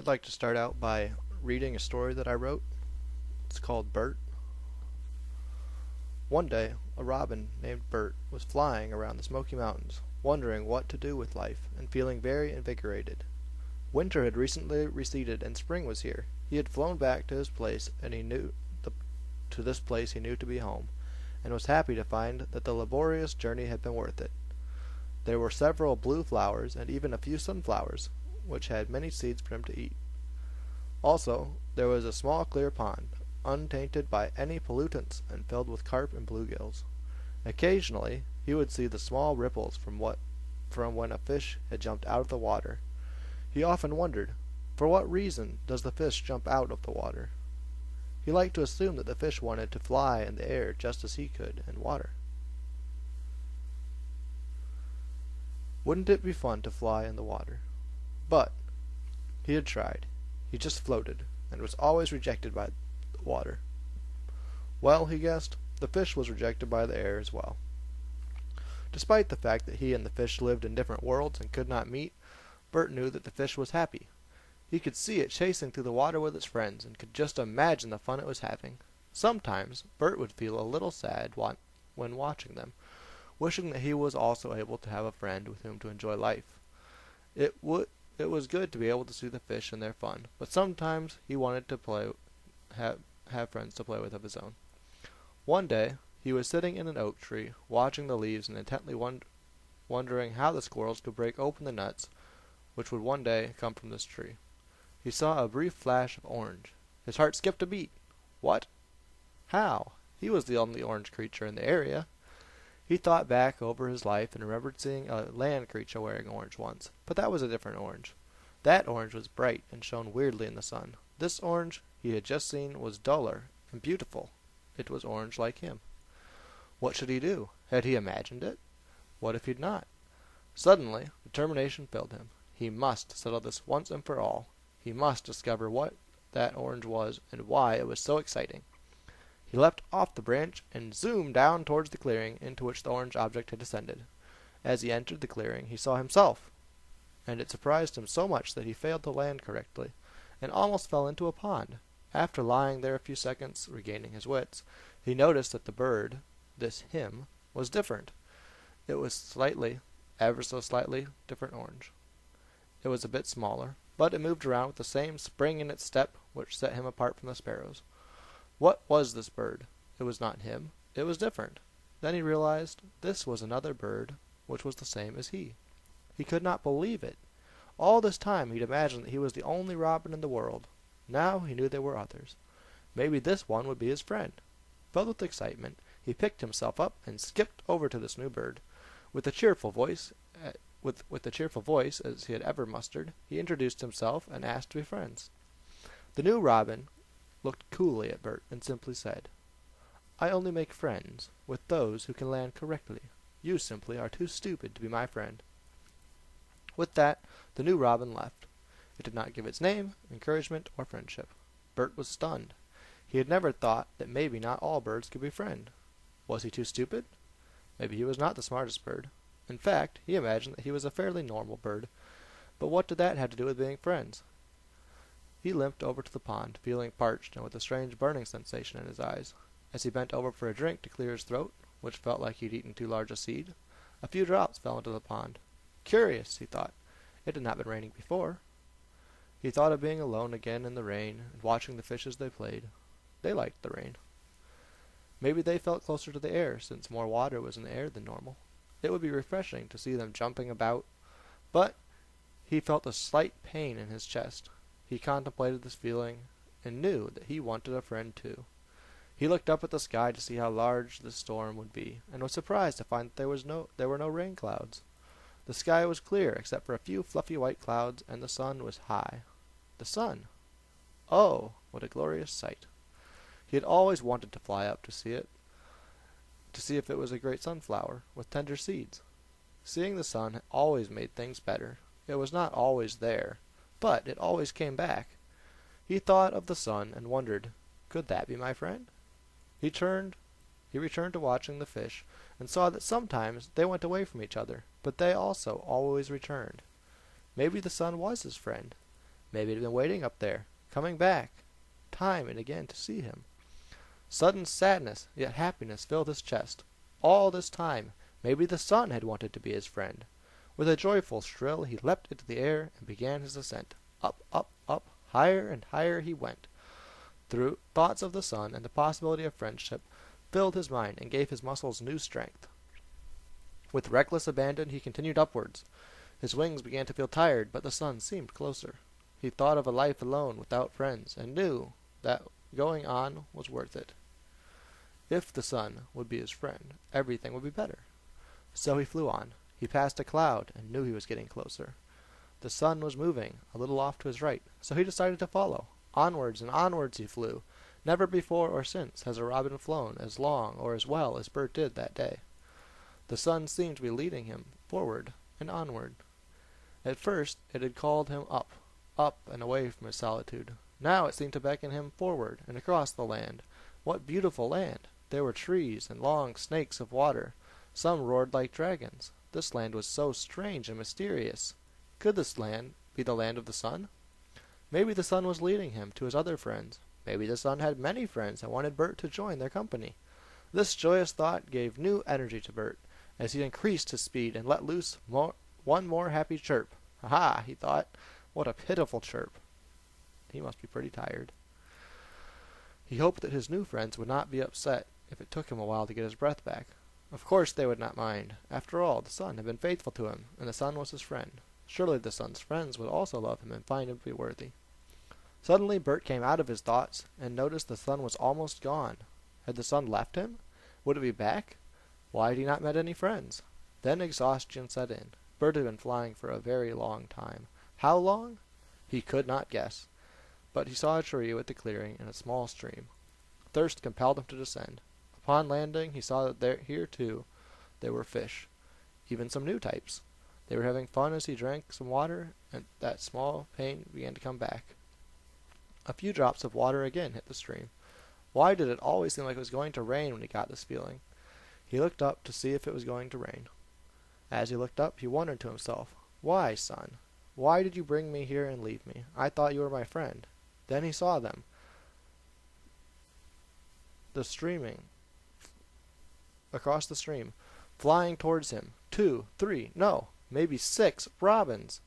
I'd like to start out by reading a story that I wrote. It's called Burt. One day, a robin named Burt was flying around the Smoky Mountains, wondering what to do with life and feeling very invigorated. Winter had recently receded and spring was here. He had flown back to his place and to this place he knew to be home, and was happy to find that the laborious journey had been worth it. There were several blue flowers and even a few sunflowers, which had many seeds for him to eat. Also, there was a small clear pond, untainted by any pollutants and filled with carp and bluegills. Occasionally, he would see the small ripples from when a fish had jumped out of the water. He often wondered, for what reason does the fish jump out of the water? He liked to assume that the fish wanted to fly in the air just as he could in water. Wouldn't it be fun to fly in the water? But he had tried. He just floated, and was always rejected by the water. Well, he guessed, the fish was rejected by the air as well. Despite the fact that he and the fish lived in different worlds and could not meet, Burt knew that the fish was happy. He could see it chasing through the water with its friends, and could just imagine the fun it was having. Sometimes Burt would feel a little sad when watching them, wishing that he was also able to have a friend with whom to enjoy life. It was good to be able to see the fish and their fun, but sometimes he wanted to have friends to play with of his own. One day, he was sitting in an oak tree, watching the leaves and intently wondering how the squirrels could break open the nuts which would one day come from this tree. He saw a brief flash of orange. His heart skipped a beat. What? How? He was the only orange creature in the area. He thought back over his life and remembered seeing a land creature wearing orange once, but that was a different orange. That orange was bright and shone weirdly in the sun. This orange he had just seen was duller and beautiful. It was orange like him. What should he do? Had he imagined it? What if he'd not? Suddenly, determination filled him. He must settle this once and for all. He must discover what that orange was and why it was so exciting. He leapt off the branch and zoomed down towards the clearing into which the orange object had descended. As he entered the clearing, he saw himself, and it surprised him so much that he failed to land correctly, and almost fell into a pond. After lying there a few seconds, regaining his wits, he noticed that the bird, this him, was different. It was ever so slightly, different orange. It was a bit smaller, but it moved around with the same spring in its step which set him apart from the sparrows. What was this bird? It was not him. It was different. Then he realized this was another bird which was the same as he. He could not believe it. All this time he'd imagined that he was the only robin in the world. Now he knew there were others. Maybe this one would be his friend. Filled with excitement, he picked himself up and skipped over to this new bird. With a cheerful voice as he had ever mustered, he introduced himself and asked to be friends. The new robin looked coolly at Burt and simply said, "I only make friends with those who can land correctly. You simply are too stupid to be my friend." With that, the new robin left. It did not give its name, encouragement, or friendship. Burt was stunned. He had never thought that maybe not all birds could be friends. Was he too stupid? Maybe he was not the smartest bird. In fact, he imagined that he was a fairly normal bird. But what did that have to do with being friends? He limped over to the pond, feeling parched and with a strange burning sensation in his eyes. As he bent over for a drink to clear his throat, which felt like he'd eaten too large a seed, a few drops fell into the pond. Curious, he thought. It had not been raining before. He thought of being alone again in the rain and watching the fish as they played. They liked the rain. Maybe they felt closer to the air, since more water was in the air than normal. It would be refreshing to see them jumping about, but he felt a slight pain in his chest. He contemplated this feeling, and knew that he wanted a friend too. He looked up at the sky to see how large the storm would be, and was surprised to find that there were no rain clouds. The sky was clear, except for a few fluffy white clouds, and the sun was high. The sun! Oh, what a glorious sight! He had always wanted to fly up to see if it was a great sunflower, with tender seeds. Seeing the sun always made things better. It was not always there, but it always came back. He thought of the sun and wondered, could that be my friend? He returned to watching the fish, and saw that sometimes they went away from each other, but they also always returned. Maybe the sun was his friend. Maybe it had been waiting up there, coming back, time and again to see him. Sudden sadness, yet happiness, filled his chest. All this time, maybe the sun had wanted to be his friend. With a joyful shrill, he leapt into the air and began his ascent. Up, up, up, higher and higher he went. Through thoughts of the sun and the possibility of friendship filled his mind and gave his muscles new strength. With reckless abandon, he continued upwards. His wings began to feel tired, but the sun seemed closer. He thought of a life alone without friends, and knew that going on was worth it. If the sun would be his friend, everything would be better. So he flew on. He passed a cloud and knew he was getting closer. The sun was moving, a little off to his right, so he decided to follow. Onwards and onwards he flew. Never before or since has a robin flown as long or as well as Burt did that day. The sun seemed to be leading him forward and onward. At first it had called him up and away from his solitude. Now it seemed to beckon him forward and across the land. What beautiful land! There were trees and long snakes of water. Some roared like dragons. This land was so strange and mysterious. Could this land be the land of the sun? Maybe the sun was leading him to his other friends. Maybe the sun had many friends and wanted Burt to join their company. This joyous thought gave new energy to Burt, as he increased his speed and let loose one more happy chirp. "Ha!" he thought. "What a pitiful chirp!" He must be pretty tired. He hoped that his new friends would not be upset if it took him a while to get his breath back. Of course they would not mind. After all, the sun had been faithful to him, and the sun was his friend. Surely the sun's friends would also love him and find him to be worthy. Suddenly Burt came out of his thoughts and noticed the sun was almost gone. Had the sun left him? Would it be back? Why had he not met any friends? Then exhaustion set in. Burt had been flying for a very long time. How long? He could not guess. But he saw a tree with a clearing and a small stream. Thirst compelled him to descend. Upon landing, he saw that here, too, there were fish, even some new types. They were having fun as he drank some water, and that small pain began to come back. A few drops of water again hit the stream. Why did it always seem like it was going to rain when he got this feeling? He looked up to see if it was going to rain. As he looked up, he wondered to himself, "Why, sun? Why did you bring me here and leave me? I thought you were my friend." Then he saw them. The streaming across the stream, flying towards him. 2, 3, no, maybe 6 robins.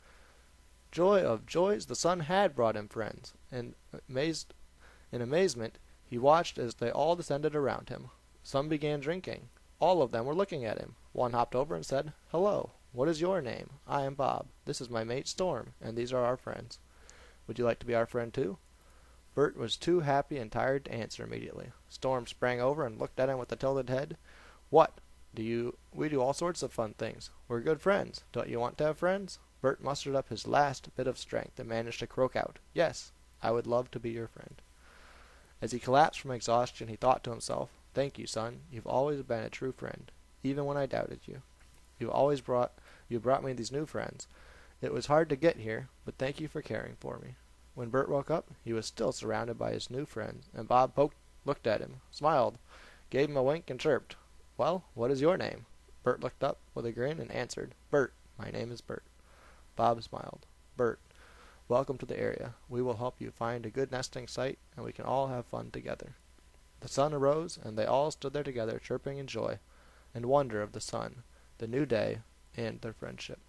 Joy of joys, the sun had brought him friends, and in amazement he watched as they all descended around him. Some began drinking. All of them were looking at him. One hopped over and said, "Hello, what is your name? I am Bob. This is my mate Storm, and these are our friends. Would you like to be our friend too?" Burt was too happy and tired to answer immediately. Storm sprang over and looked at him with a tilted head. "What? We do all sorts of fun things. We're good friends. Don't you want to have friends?" Burt mustered up his last bit of strength and managed to croak out, "Yes, I would love to be your friend." As he collapsed from exhaustion, he thought to himself, "Thank you, son. You've always been a true friend, even when I doubted you. You brought me these new friends. It was hard to get here, but thank you for caring for me." When Burt woke up, he was still surrounded by his new friends, and Bob looked at him, smiled, gave him a wink, and chirped, "Well, what is your name?" Burt looked up with a grin and answered, "Burt. My name is Burt." Bob smiled. "Burt, welcome to the area. We will help you find a good nesting site, and we can all have fun together." The sun arose, and they all stood there together, chirping in joy and wonder of the sun, the new day, and their friendship.